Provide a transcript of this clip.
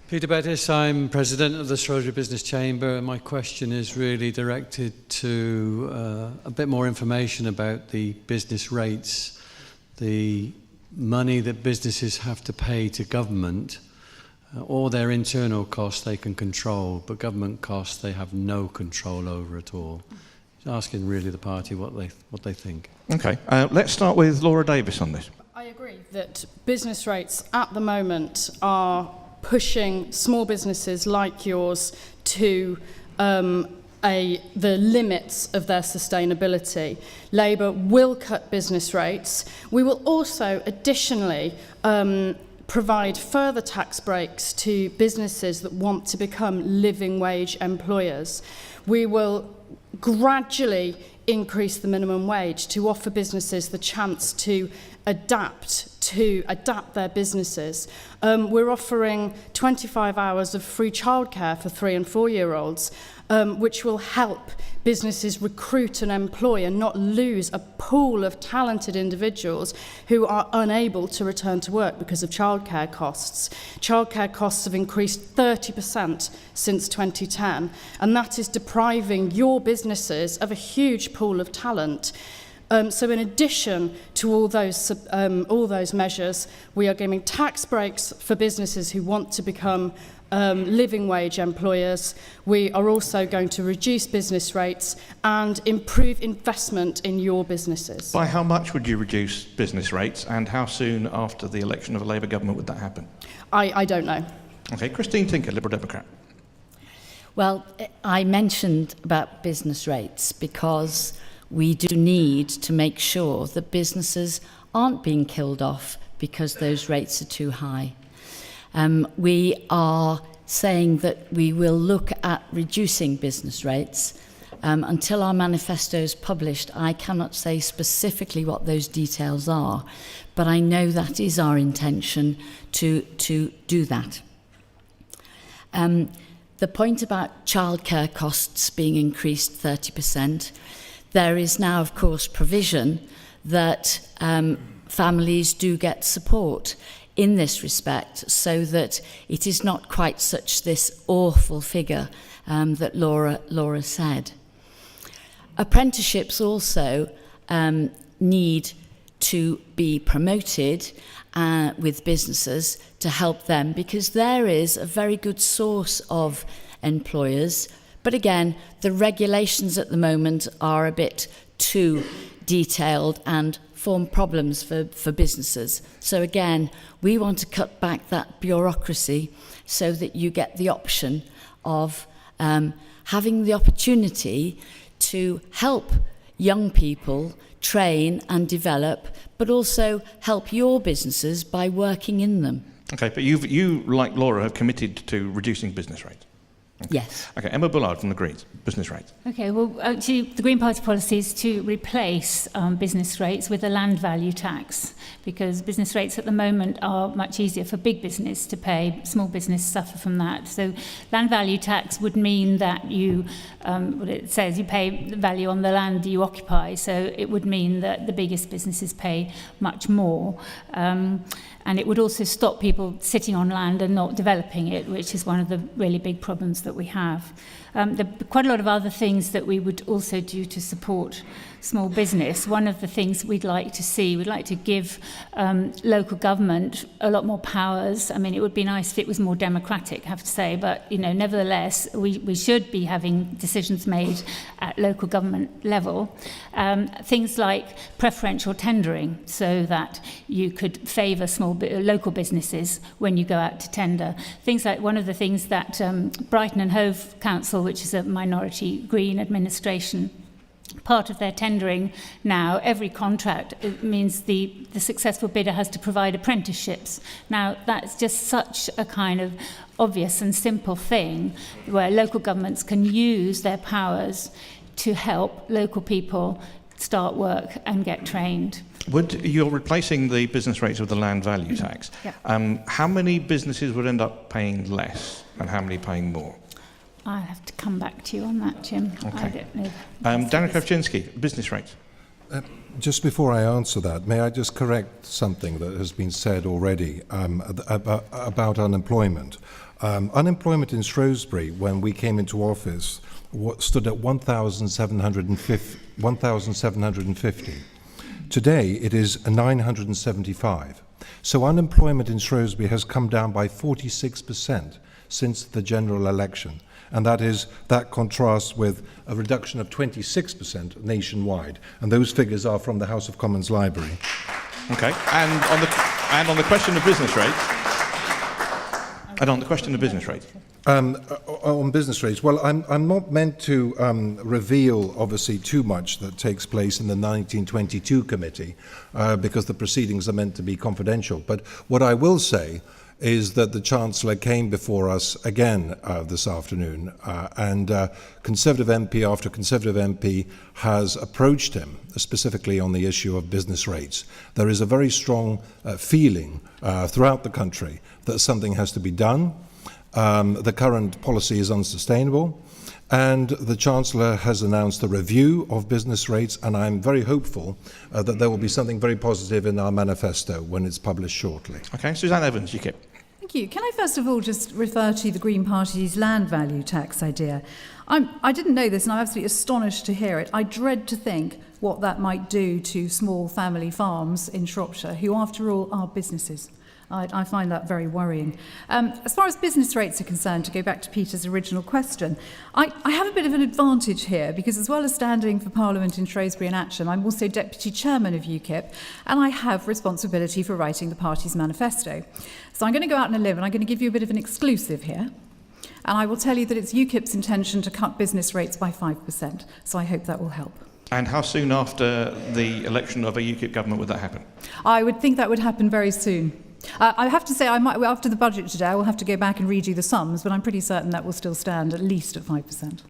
Peter Bettis, I'm President of the Shrewsbury Business Chamber, and my question is really directed to a bit more information about the business rates, the money that businesses have to pay to government. All their internal costs they can control, but government costs they have no control over at all. Asking really the party what they think. Okay, let's start with Laura Davis on this. I agree that business rates at the moment are pushing small businesses like yours to the limits of their sustainability. Labour will cut business rates. We will also additionally provide further tax breaks to businesses that want to become living wage employers. We will gradually increase the minimum wage to offer businesses the chance to adapt their businesses. We're offering 25 hours of free childcare for 3 and 4-year-olds, which will help businesses recruit and employ and not lose a pool of talented individuals who are unable to return to work because of childcare costs. Childcare costs have increased 30% since 2010, and that is depriving your businesses of a huge pool of talent. So in addition to all those measures, we are giving tax breaks for businesses who want to become living wage employers. We are also going to reduce business rates and improve investment in your businesses. By how much would you reduce business rates, and how soon after the election of a Labour government would that happen? I don't know. Okay, Christine Tinker, Liberal Democrat. Well, I mentioned about business rates because we do need to make sure that businesses aren't being killed off because those rates are too high. We are saying that we will look at reducing business rates. Until our manifesto is published, I cannot say specifically what those details are, but I know that is our intention to do that. The point about childcare costs being increased 30%, there is now, of course, provision that families do get support in this respect, so that it is not quite such this awful figure that Laura said. Apprenticeships also need to be promoted with businesses to help them, because there is a very good source of employers. But again, the regulations at the moment are a bit too detailed and form problems for businesses. So again, we want to cut back that bureaucracy so that you get the option of having the opportunity to help young people train and develop, but also help your businesses by working in them. Okay, but you, like Laura, have committed to reducing business rates. Okay. Yes. Okay, Emma Bullard from the Greens, business rates. Okay, well, actually, the Green Party policy is to replace business rates with a land value tax, because business rates at the moment are much easier for big business to pay. Small business suffer from that. So land value tax would mean that you, what it says, you pay the value on the land you occupy. So it would mean that the biggest businesses pay much more. And it would also stop people sitting on land and not developing it, which is one of the really big problems that we have. There are quite a lot of other things that we would also do to support small business. One of the things we'd like to see, we'd like to give local government a lot more powers. I mean, it would be nice if it was more democratic, I have to say, but nevertheless, we should be having decisions made at local government level. Things like preferential tendering, so that you could favour local businesses when you go out to tender. Things like one of the things that Brighton and Hove Council, which is a minority Green administration, part of their tendering now, every contract, it means the successful bidder has to provide apprenticeships. Now, that's just such a kind of obvious and simple thing where local governments can use their powers to help local people start work and get trained. You're replacing the business rates with the land value tax. Yeah. How many businesses would end up paying less and how many paying more? I'll have to come back to you on that, Jim. Okay. I don't know. Darren Kravczynski, business rates. Just before I answer that, may I just correct something that has been said already about unemployment. Unemployment in Shrewsbury, when we came into office, stood at 1,750. Today, it is 975. So unemployment in Shrewsbury has come down by 46% since the general election. And that contrasts with a reduction of 26% nationwide. And those figures are from the House of Commons Library. Okay. And on the question of business rates. On business rates, well, I'm not meant to reveal, obviously, too much that takes place in the 1922 committee because the proceedings are meant to be confidential. But what I will say is that the Chancellor came before us again this afternoon, and Conservative MP after Conservative MP has approached him specifically on the issue of business rates. There is a very strong feeling throughout the country that something has to be done. The current policy is unsustainable, and the Chancellor has announced a review of business rates, and I'm very hopeful that there will be something very positive in our manifesto when it's published shortly. Okay, Suzanne Evans, UKIP. Thank you. Can I first of all just refer to the Green Party's land value tax idea? I didn't know this, and I'm absolutely astonished to hear it. I dread to think what that might do to small family farms in Shropshire, who, after all, are businesses. I find that very worrying. As far as business rates are concerned, to go back to Peter's original question, I have a bit of an advantage here because as well as standing for Parliament in Shrewsbury and Atcham, I'm also Deputy Chairman of UKIP and I have responsibility for writing the party's manifesto. So I'm going to go out on a limb and I'm going to give you a bit of an exclusive here. And I will tell you that it's UKIP's intention to cut business rates by 5%. So I hope that will help. And how soon after the election of a UKIP government would that happen? I would think that would happen very soon. I have to say, after the budget today, I will have to go back and redo the sums, but I'm pretty certain that will still stand at least at 5%.